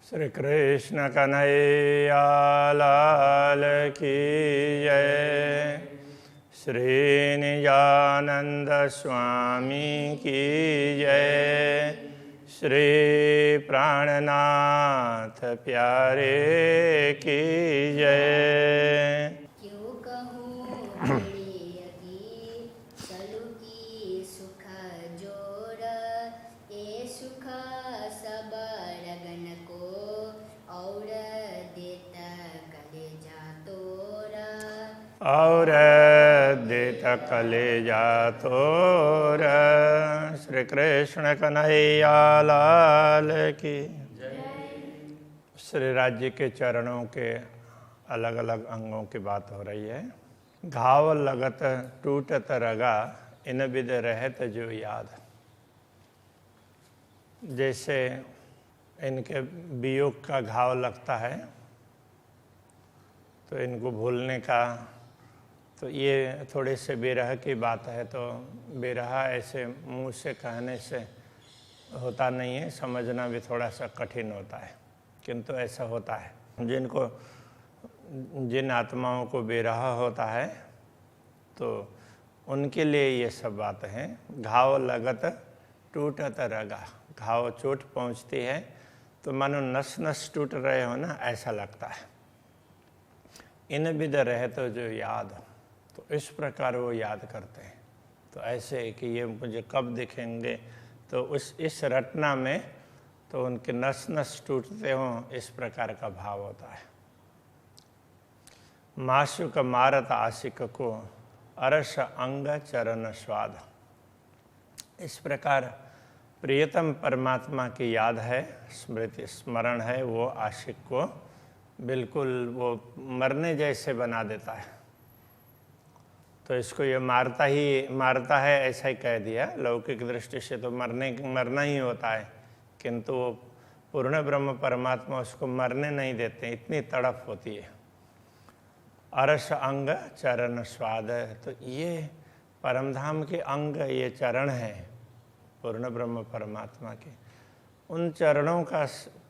श्री कृष्ण कन्हैया लाल की जय। श्री निजानंद स्वामी की जय। श्री प्राणनाथ प्यारे की जय। क्यों कहूँ की सलुकी सुख जोर, ए सुख सब रगन को और देता कलेजा तोरा। और देता कलेजा तोरा। श्री कृष्ण कन्हैया लाल की श्री राज्य के चरणों के अलग अलग अंगों की बात हो रही है। घाव लगत टूटत रगा, इन विद रहत जो याद। जैसे इनके वियोग का घाव लगता है तो इनको भूलने का, तो ये थोड़े से विरह की बात है। तो विरह ऐसे मुंह से कहने से होता नहीं है, समझना भी थोड़ा सा कठिन होता है, किंतु ऐसा होता है। जिन आत्माओं को विरह होता है तो उनके लिए ये सब बातें हैं। घाव लगत टूटत रगा, घाव चोट पहुंचती है तो मानो नस नस टूट रहे हो ना, ऐसा लगता है। इन विद रहे तो जो याद, तो इस प्रकार वो याद करते हैं। तो ऐसे कि ये मुझे कब दिखेंगे, तो इस रटना में तो उनके नस नस टूटते हों, इस प्रकार का भाव होता है। माशुक मारत आशिक को अरस अंग चरण स्वाद। इस प्रकार प्रियतम परमात्मा की याद है, स्मृति स्मरण है, वो आशिक को बिल्कुल वो मरने जैसे बना देता है। तो इसको ये मारता है ऐसा ही कह दिया। लौकिक दृष्टि से तो मरना ही होता है, किंतु वो पूर्ण ब्रह्म परमात्मा उसको मरने नहीं देते, इतनी तड़प होती है। अरस अंग चरण स्वाद, तो ये परमधाम के अंग, ये चरण है पूर्ण ब्रह्म परमात्मा के। उन चरणों का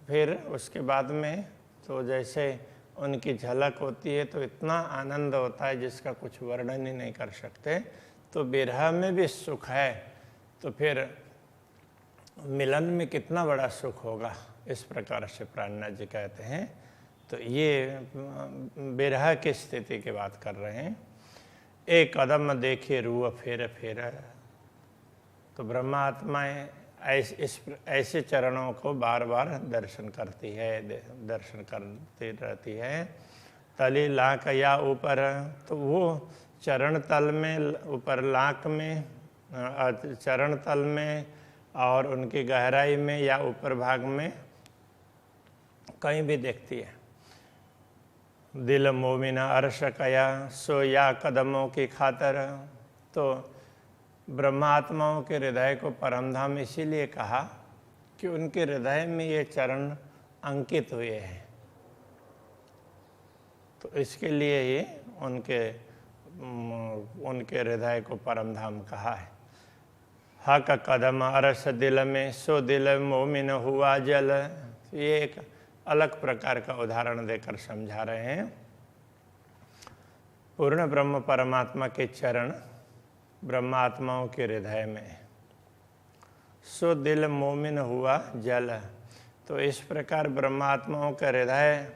फिर उसके बाद में तो जैसे उनकी झलक होती है तो इतना आनंद होता है जिसका कुछ वर्णन ही नहीं कर सकते। तो विरह में भी सुख है, तो फिर मिलन में कितना बड़ा सुख होगा, इस प्रकार से प्राणनाथ जी कहते हैं। तो ये विरह की स्थिति की बात कर रहे हैं। एक कदम देखे रूह फेर फेर, तो ब्रह्मात्माएं ऐसे चरणों को बार बार दर्शन करती रहती है। तली लाक या ऊपर, तो वो चरण तल में, ऊपर लाक में, चरण तल में और उनकी गहराई में या ऊपर भाग में कहीं भी देखती है। दिल मोमिना अर्श कया सो या कदमों की खातर, तो ब्रह्मात्माओं के हृदय को परमधाम इसीलिए कहा कि उनके हृदय में ये चरण अंकित हुए हैं, तो इसके लिए ही उनके हृदय को परमधाम कहा है। हक कदम अरस दिल में सो दिल मोमिन हुआ जल, ये एक अलग प्रकार का उदाहरण देकर समझा रहे हैं। पूर्ण ब्रह्म परमात्मा के चरण ब्रह्मात्माओं के हृदय में, सो दिल मोमिन हुआ जल, तो इस प्रकार ब्रह्मात्माओं का हृदय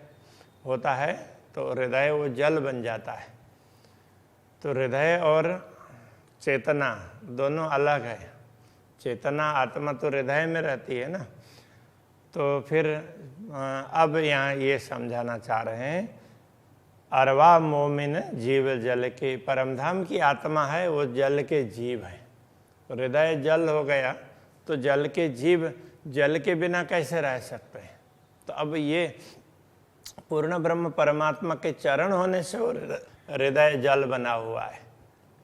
होता है तो हृदय वो जल बन जाता है। तो हृदय और चेतना दोनों अलग है। चेतना आत्मा तो हृदय में रहती है ना। तो फिर अब यहाँ ये समझाना चाह रहे हैं, अरवा मोमिन जीव जल के, परमधाम की आत्मा है वो जल के जीव है। हृदय जल हो गया तो जल के जीव जल के बिना कैसे रह सकते हैं। तो अब ये पूर्ण ब्रह्म परमात्मा के चरण होने से वो हृदय जल बना हुआ है।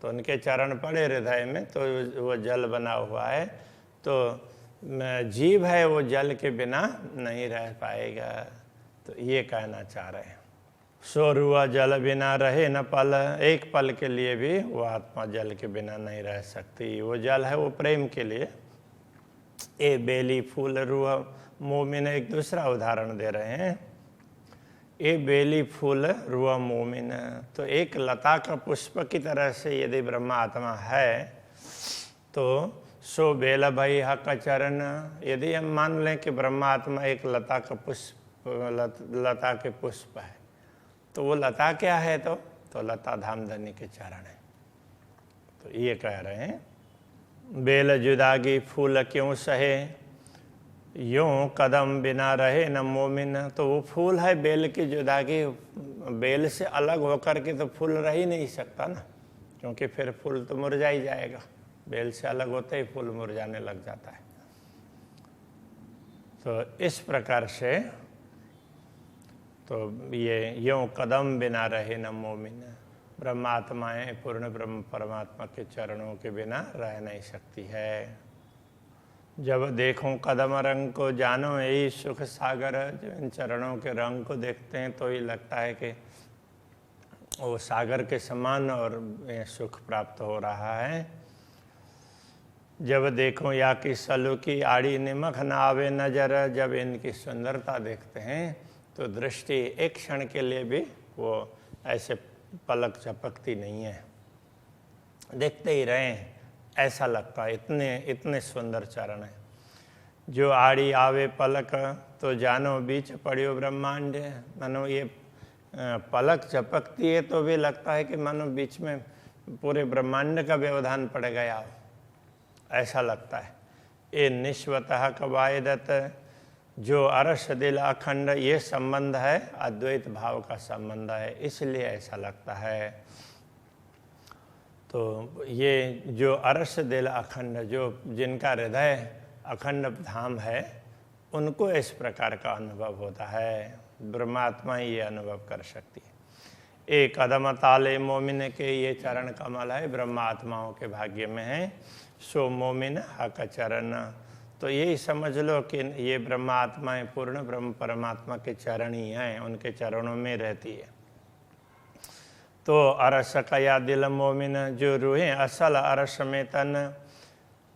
तो उनके चरण पड़े हृदय में तो वो जल बना हुआ है। तो जीव है वो जल के बिना नहीं रह पाएगा, तो ये कहना चाह रहे हैं। सोरुआ जल बिना रहे न पल, एक पल के लिए भी वो आत्मा जल के बिना नहीं रह सकती। वो जल है वो प्रेम के लिए। ए बेली फूल रूह मोमिन एक दूसरा उदाहरण दे रहे हैं। ए बेली फूल रूह मोमिन, तो एक लता का पुष्प की तरह से यदि ब्रह्म आत्मा है तो सो बेला भाई हक चरण, यदि हम मान लें कि ब्रह्म आत्मा एक लता का पुष्प, लता के पुष्प है, तो वो लता क्या है? तो लता धामधनी के चरण है। तो ये कह रहे हैं बेल जुदागी फूल क्यों सहे, यूं कदम बिना रहे न मोमिन। तो वो फूल है बेल की जुदागी, बेल से अलग होकर के तो फूल रह ही नहीं सकता ना, क्योंकि फिर फूल तो मुरझा ही जाएगा। बेल से अलग होते ही फूल मुरझाने लग जाता है। तो इस प्रकार से तो ये यूं कदम बिना रहे न मोमिन, ब्रह्मात्माएं पूर्ण ब्रह्म परमात्मा के चरणों के बिना रह नहीं सकती है। जब देखो कदम रंग को जानो यही सुख सागर, जब इन चरणों के रंग को देखते हैं तो ये लगता है कि वो सागर के समान और सुख प्राप्त हो रहा है। जब देखो या कि सलू की आड़ी निमख न आवे नजर, जब इनकी सुंदरता देखते हैं तो दृष्टि एक क्षण के लिए भी वो ऐसे पलक झपकती नहीं है, देखते ही रहें ऐसा लगता है, इतने सुंदर चरण है। जो आड़ी आवे पलक तो जानो बीच पड़ियो ब्रह्मांड, मानो ये पलक झपकती है तो भी लगता है कि मानो बीच में पूरे ब्रह्मांड का व्यवधान पड़ गया हो, ऐसा लगता है। ये निश्वतः कवायदत, जो अरस दिल अखंड, ये संबंध है अद्वैत भाव का संबंध है, इसलिए ऐसा लगता है। तो ये जो अरस दिल अखंड, जो जिनका हृदय अखंड धाम है, उनको इस प्रकार का अनुभव होता है। ब्रह्मात्मा ही ये अनुभव कर सकती है। एक कदम ताले मोमिन के, ये चरण कमल है ब्रह्मात्माओं के भाग्य में है। सो मोमिन हक चरण, तो यही समझ लो कि ये ब्रह्मात्माएं पूर्ण ब्रह्म परमात्मा के चरण ही हैं, उनके चरणों में रहती है। तो अरस कया दिल मोमिन, जो रूहें असल अरस में तन,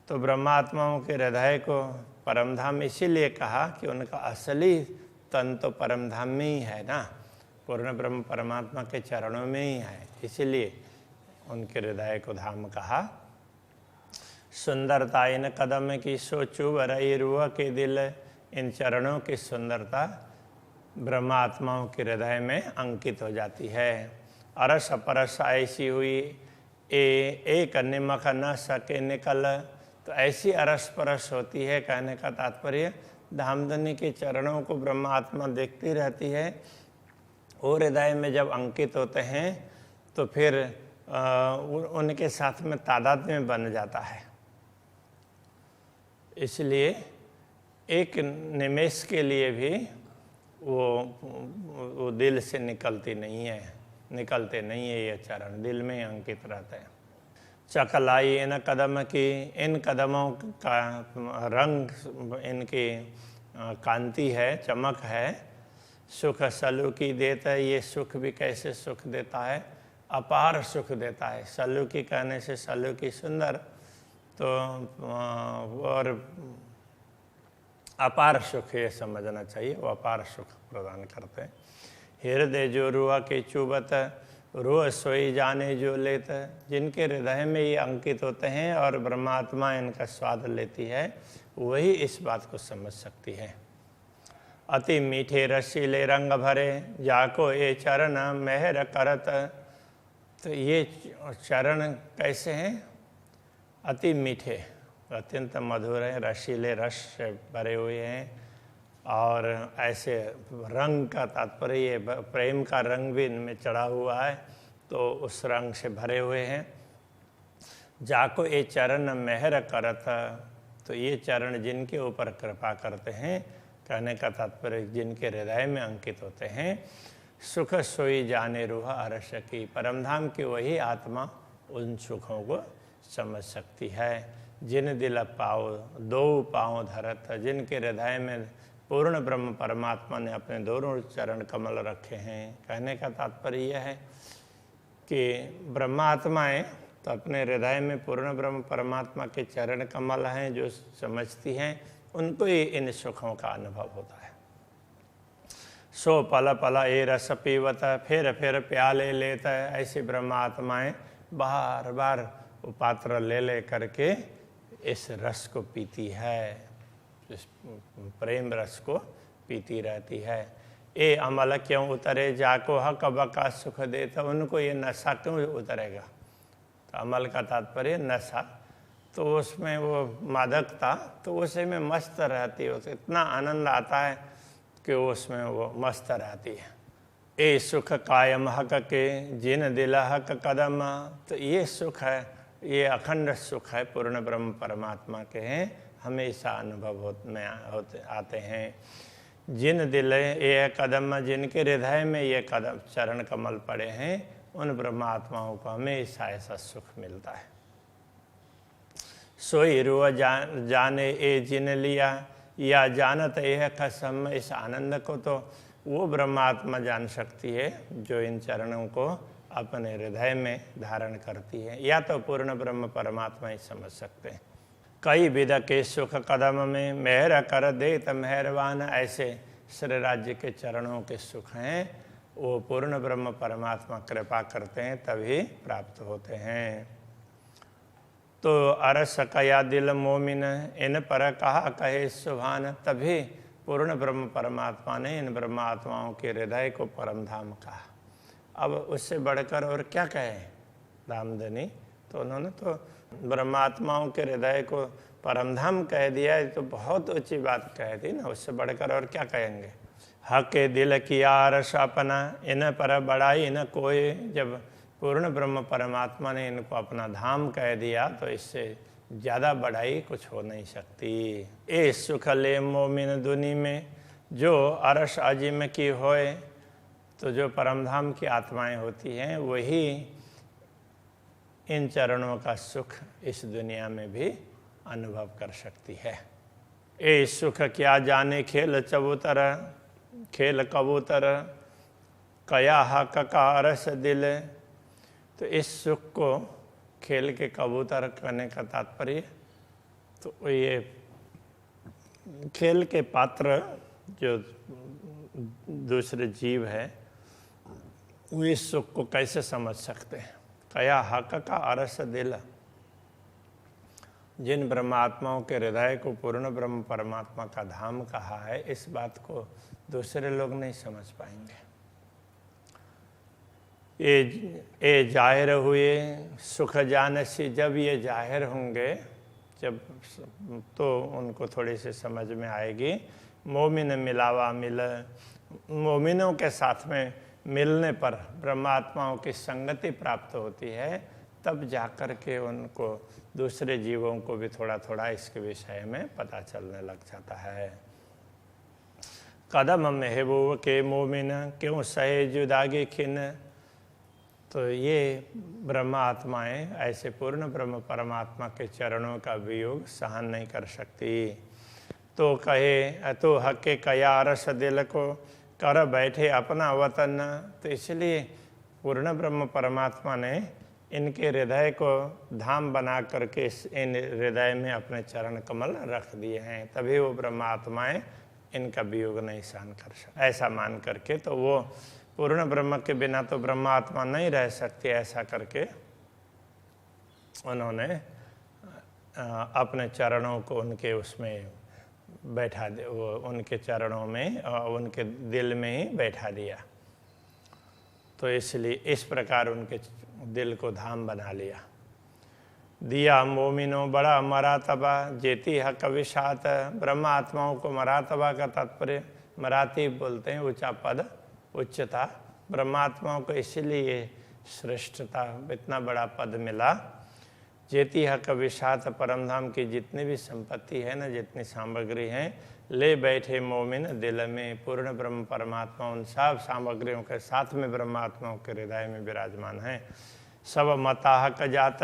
तो ब्रह्मात्माओं के हृदय को परमधाम इसीलिए कहा कि उनका असली तन तो परमधाम में ही है ना, पूर्ण ब्रह्म परमात्मा के चरणों में ही है, इसीलिए उनके हृदय को धाम कहा। सुंदरता इन कदम की सोचू वरई रूह के दिल, इन चरणों की सुंदरता ब्रह्मात्माओं के हृदय में अंकित हो जाती है। अरस परस ऐसी हुई एक निमक न सके निकल, तो ऐसी अरस परस होती है। कहने का तात्पर्य धामधनी के चरणों को ब्रह्मात्मा देखती रहती है और हृदय में जब अंकित होते हैं तो फिर उनके साथ में तादाद में बन जाता है। इसलिए एक निमेष के लिए भी वो दिल से निकलते नहीं है ये चरण, दिल में अंकित रहते हैं। चकलाई इन कदम की, इन कदमों का रंग, इनकी कांति है, चमक है। सुख सलूकी देता है, ये सुख भी कैसे सुख देता है, अपार सुख देता है। सलूकी कहने से सलूकी सुंदर, तो और अपार सुख ये समझना चाहिए, वो अपार सुख प्रदान करते हैं। हृदय जो रुआ के चुबत, रूह सोई जाने जो लेत, जिनके हृदय में ये अंकित होते हैं और ब्रह्मात्मा इनका स्वाद लेती है, वही इस बात को समझ सकती है। अति मीठे रसीले रंग भरे, जाको ये चरण मेहर करत, तो ये चरण कैसे हैं? अति मीठे, अत्यंत मधुर हैं, रसीले रस से भरे हुए हैं। और ऐसे रंग का तात्पर्य ये प्रेम का रंग भी इनमें चढ़ा हुआ है, तो उस रंग से भरे हुए हैं। जाको ये चरण मेहर करत, तो ये चरण जिनके ऊपर कृपा करते हैं, कहने का तात्पर्य जिनके हृदय में अंकित होते हैं। सुख सोई जाने रूह अरस की, परमधाम की वही आत्मा उन सुखों को समझ सकती है। जिन दिल पाओ दो पाँव धरत, जिनके हृदय में पूर्ण ब्रह्म परमात्मा ने अपने दोनों चरण कमल रखे हैं। कहने का तात्पर्य यह है कि ब्रह्मात्माएं तो अपने हृदय में पूर्ण ब्रह्म परमात्मा के चरण कमल हैं, जो समझती हैं उनको ही इन सुखों का अनुभव होता है। सो पल पल ए रस पीवत, फिर प्याले लेता है। ऐसी ब्रह्मात्माएं बार बार वो पात्र ले करके इस रस को पीती है, इस प्रेम रस को पीती रहती है। ए अमल क्यों उतरे जाको हक बका सुख देता, उनको ये नशा क्यों उतरेगा? तो अमल का तात्पर्य नशा, तो उसमें वो मादकता, तो उसी में मस्त रहती है, उसे इतना आनंद आता है कि उसमें वो मस्त रहती है। ए सुख कायम हक के जिन दिल हक कदम, तो ये सुख है, ये अखंड सुख है, पूर्ण ब्रह्म परमात्मा के हैं, हमेशा अनुभव में आते हैं। जिन दिल ये कदम, जिनके हृदय में ये कदम चरण कमल पड़े हैं, उन ब्रह्मात्माओं को हमेशा ऐसा सुख मिलता है। सोई रुआ जाने ए जिन लिया, या जानत यह कसम, इस आनंद को तो वो ब्रह्मात्मा जान सकती है जो इन चरणों को अपने हृदय में धारण करती है, या तो पूर्ण ब्रह्म परमात्मा ही समझ सकते हैं। कई विध के सुख कदम में मेहर कर दे त मेहरबान, ऐसे श्री राज्य के चरणों के सुख हैं, वो पूर्ण ब्रह्म परमात्मा कृपा करते हैं तभी प्राप्त होते हैं। तो अरस कया दिल मोमिन, इन पर कहा कहे सुभान, तभी पूर्ण ब्रह्म परमात्मा ने इन ब्रह्मात्माओं के हृदय को परम धाम कहा। अब उससे बढ़कर और क्या कहें रामधनी? तो उन्होंने तो ब्रह्मात्माओं के हृदय को परम धाम कह दिया, ये तो बहुत ऊंची बात कह दी ना, उससे बढ़कर और क्या कहेंगे? हक दिल किया रस अपना, इन पर बड़ाई न कोई। जब पूर्ण ब्रह्म परमात्मा ने इनको अपना धाम कह दिया तो इससे ज़्यादा बढ़ाई कुछ हो नहीं सकती। ए सुख ले मोमिन दुनी में, जो अरस अजिम की होए, तो जो परमधाम की आत्माएं होती हैं वही इन चरणों का सुख इस दुनिया में भी अनुभव कर सकती है। ए सुख क्या जाने खेल चबूतर, खेल कबूतर कया हक का अरस दिल। तो इस सुख को खेल के कबूतर करने का तात्पर्य, तो ये खेल के पात्र जो दूसरे जीव है वो इस सुख को कैसे समझ सकते हैं? कया हक का अरस दिल, जिन ब्रह्मात्माओं के हृदय को पूर्ण ब्रह्म परमात्मा का धाम कहा है, इस बात को दूसरे लोग नहीं समझ पाएंगे। ये जाहिर हुए सुख जानसी, जब ये जाहिर होंगे, जब तो उनको थोड़ी सी समझ में आएगी। मोमिन मिलावा मिल, मोमिनों के साथ में मिलने पर ब्रह्मात्माओं की संगति प्राप्त होती है, तब जाकर के उनको दूसरे जीवों को भी थोड़ा थोड़ा इसके विषय में पता चलने लग जाता है। कदम महबूब के मोमिन, क्यों सहे जुदागी खिन। तो ये ब्रह्म आत्माएं ऐसे पूर्ण ब्रह्म परमात्मा के चरणों का वियोग सहन नहीं कर सकती। तो कहे तो हके कया रस दिल को, कर बैठे अपना वतन। तो इसलिए पूर्ण ब्रह्म परमात्मा ने इनके हृदय को धाम बना करके इन हृदय में अपने चरण कमल रख दिए हैं, तभी वो ब्रह्मात्माएं इनका वियोग नहीं सहन कर सकते। ऐसा मान करके तो वो पूर्ण ब्रह्म के बिना तो ब्रह्मात्मा नहीं रह सकती, ऐसा करके उन्होंने अपने चरणों को उनके उसमें बैठा दे, वो उनके चरणों में उनके दिल में ही बैठा दिया। तो इसलिए इस प्रकार उनके दिल को धाम बना लिया। दिया मोमिनो बड़ा मरातबा, जेती हक विशात। ब्रह्म आत्माओं को मरातबा का तात्पर्य, मराती बोलते हैं ऊंचा पद, उच्चता। ब्रह्मात्माओं को इसीलिए श्रेष्ठता, इतना बड़ा पद मिला। जेती हक विशात, परमधाम की जितनी भी संपत्ति है ना, जितनी सामग्री है, ले बैठे मोमिन दिल में। पूर्ण ब्रह्म परमात्मा उन सब सामग्रियों के साथ में ब्रह्मात्माओं के हृदय में विराजमान है। सब मता हक जात,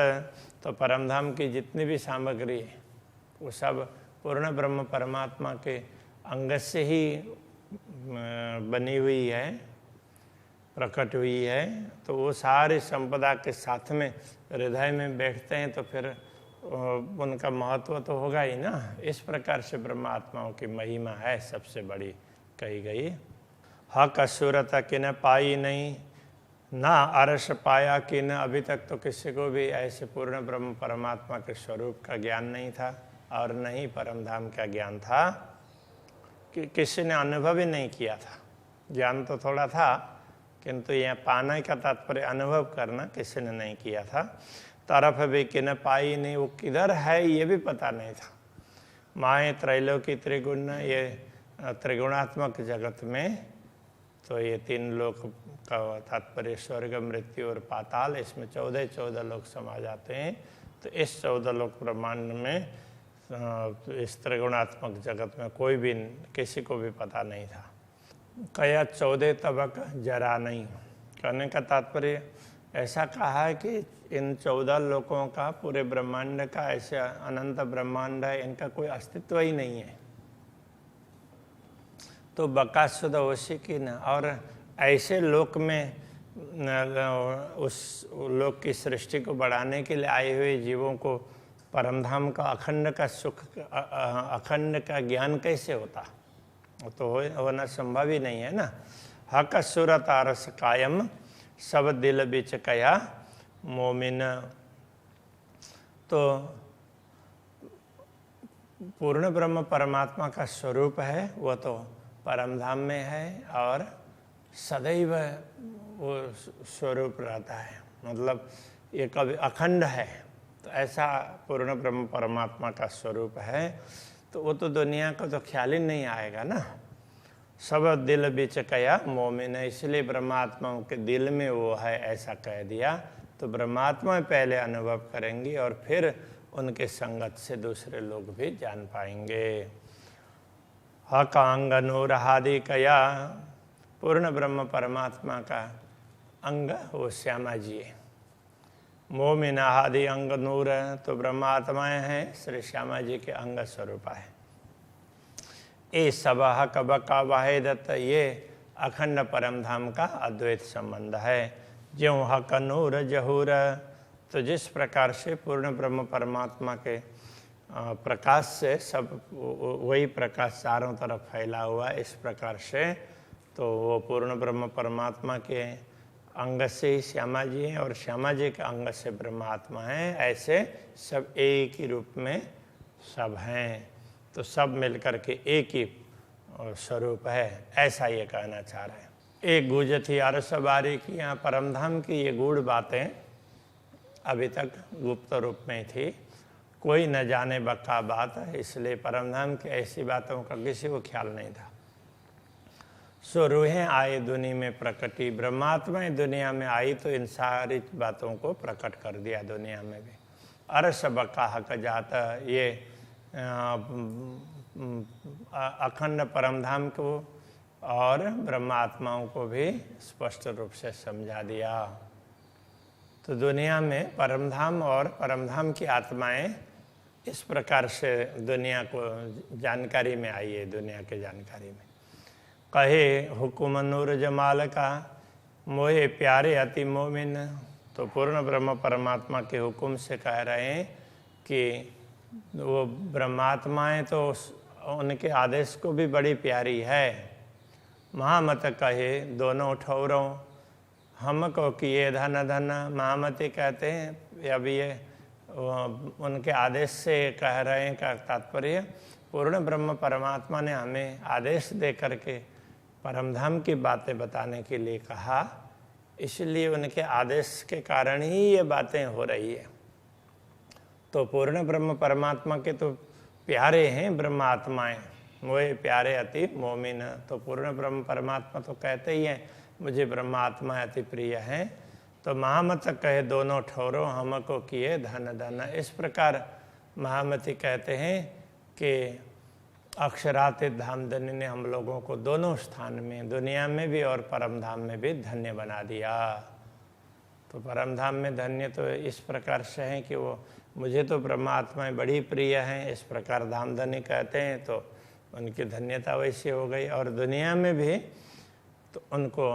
तो परमधाम की जितनी भी सामग्री है वो सब पूर्ण ब्रह्म परमात्मा के अंग से ही बनी हुई है। प्रकट हुई है, तो वो सारी संपदा के साथ में हृदय में बैठते हैं तो फिर उनका महत्व तो होगा ही ना। इस प्रकार से ब्रह्मात्माओं की महिमा है सबसे बड़ी कही गई। हक असुरत कि न पाई नहीं, ना अरस पाया कि न, अभी तक तो किसी को भी ऐसे पूर्ण ब्रह्म परमात्मा के स्वरूप का ज्ञान नहीं था और न ही परम धाम का ज्ञान था, कि किसी ने अनुभव ही नहीं किया था। ज्ञान तो थोड़ा था, किंतु यह पाने का तात्पर्य अनुभव करना किसी ने नहीं किया था। तरफ भी कि न पाई नहीं, वो किधर है ये भी पता नहीं था। माए त्रैलोकी त्रिगुण, ये त्रिगुणात्मक जगत में तो ये 3 लोक का तात्पर्य स्वर्ग, मृत्यु और पाताल, इसमें 14 लोक समा जाते हैं। तो इस 14 लोक ब्रह्मांड में इस त्रिगुणात्मक जगत में कोई भी किसी को भी पता नहीं था। कया 14 तबक जरा नहीं, कहने का तात्पर्य ऐसा कहा है कि इन 14 लोकों का, पूरे ब्रह्मांड का, ऐसे अनंत ब्रह्मांड है, इनका कोई अस्तित्व ही नहीं है। तो बकासुद ओशी की न, और ऐसे लोक में उस लोक की सृष्टि को बढ़ाने के लिए आए हुए जीवों को परमधाम का अखंड का सुख, अखंड का ज्ञान कैसे होता? वो तो होना संभव ही नहीं है ना। हक सूरत आरस कायम, सब दिल बिच कया मोमिन। तो पूर्ण ब्रह्म परमात्मा का स्वरूप है, वो तो परमधाम में है और सदैव वो स्वरूप रहता है, मतलब ये कभी अखंड है। तो ऐसा पूर्ण ब्रह्म परमात्मा का स्वरूप है, तो वो तो दुनिया को तो ख्याल ही नहीं आएगा ना। सब दिल बीच कया मोमिन, इसलिए ब्रह्मात्माओं के दिल में वो है ऐसा कह दिया। तो ब्रह्मात्मा पहले अनुभव करेंगी और फिर उनके संगत से दूसरे लोग भी जान पाएंगे। हकांग नूर हादि कया, पूर्ण ब्रह्म परमात्मा का अंग वो श्यामा जी है। मोमिन आदि अंग नूर, तो ब्रह्मात्माएं हैं श्री श्यामा जी के अंग स्वरूप है। ए सब हक बका वाहिदत, ये अखंड परमधाम का अद्वैत संबंध है। ज्यों हक नूर जहूर, तो जिस प्रकार से पूर्ण ब्रह्म परमात्मा के प्रकाश से सब वही प्रकाश चारों तरफ फैला हुआ, इस प्रकार से तो वो पूर्ण ब्रह्म परमात्मा के अंग से ही श्यामा जी हैं और श्यामा जी के अंग से ब्रह्मात्मा हैं। ऐसे सब एक ही रूप में सब हैं, तो सब मिलकर के एक ही स्वरूप है, ऐसा ये कहना चाह रहे हैं। एक गुज थी अरसबारी की, यहाँ परमधाम की ये गूढ़ बातें अभी तक गुप्त रूप में थी, कोई न जाने बका बात है, इसलिए परमधाम की ऐसी बातों का किसी को ख्याल नहीं था। सो रूहें आए दुनिया में प्रकटी, ब्रह्मात्माएं दुनिया में आई तो इन सारी बातों को प्रकट कर दिया दुनिया में भी। अरस बका हक जाता, ये अखंड परमधाम को और ब्रह्मात्माओं को भी स्पष्ट रूप से समझा दिया। तो दुनिया में परमधाम और परमधाम की आत्माएं इस प्रकार से दुनिया को जानकारी में आई है, दुनिया के जानकारी में। कहे हुकुम नूर जमाल का, मोहे प्यारे अति मोमिन, तो पूर्ण ब्रह्म परमात्मा के हुक्म से कह रहे हैं कि वो ब्रह्मात्माएं तो उनके आदेश को भी बड़ी प्यारी है। महामत कहे दोनों ठौरों, हमको किए धन धन, महामती कहते हैं। अब ये उनके आदेश से कह रहे हैं का तात्पर्य, पूर्ण ब्रह्म परमात्मा ने हमें आदेश दे करके परमधाम की बातें बताने के लिए कहा, इसलिए उनके आदेश के कारण ही ये बातें हो रही है। तो पूर्ण ब्रह्म परमात्मा के तो प्यारे हैं ब्रह्मात्माएं, वही प्यारे अति मोमिन। तो पूर्ण ब्रह्म परमात्मा तो कहते ही हैं मुझे ब्रह्मात्मा अति प्रिय हैं। तो महामत कहे दोनों ठौरों, हमको किए धन धन, इस प्रकार महामती कहते हैं कि अक्षरातीत धामधनी ने हम लोगों को दोनों स्थान में, दुनिया में भी और परमधाम में भी धन्य बना दिया। तो परमधाम में धन्य तो इस प्रकार से है कि वो मुझे तो ब्रह्मात्माएं बड़ी प्रिय हैं, इस प्रकार धामधनी कहते हैं, तो उनकी धन्यता वैसी हो गई। और दुनिया में भी तो उनको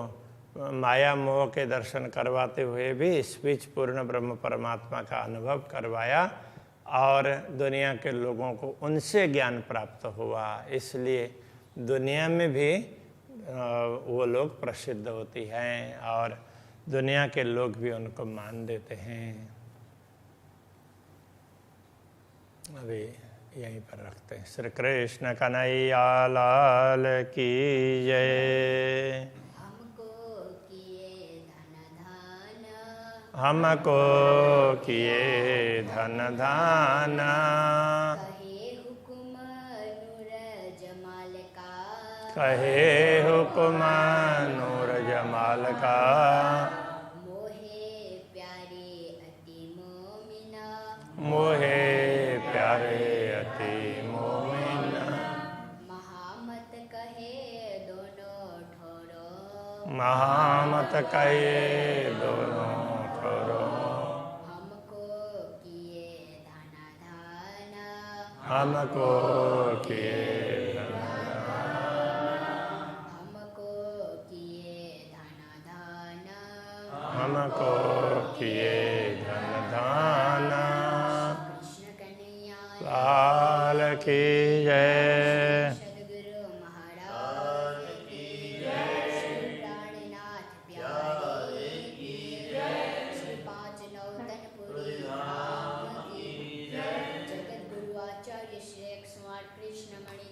माया मोह के दर्शन करवाते हुए भी इस बीच पूर्ण ब्रह्म परमात्मा का अनुभव करवाया और दुनिया के लोगों को उनसे ज्ञान प्राप्त हुआ। इसलिए दुनिया में भी वो लोग प्रसिद्ध होती हैं और दुनिया के लोग भी उनको मान देते हैं। अभी यहीं पर रखते हैं। श्री कृष्ण कन्हैया लाल की जय। हमको किए धन दान, कहे हुक्म नूर जमाल का, मोहे प्यारे अति मोमिना, महामत कहे दोनों ठोरो, हमको किए हमको किए धन दान। लाल की जय। सद्गुरु महाराज की जय। श्री प्राणनाथ प्यारे की जय। श्री पांच नौतनपुरी धाम की जय। जगत गुरु आचार्य श्री 108 कृष्णमणि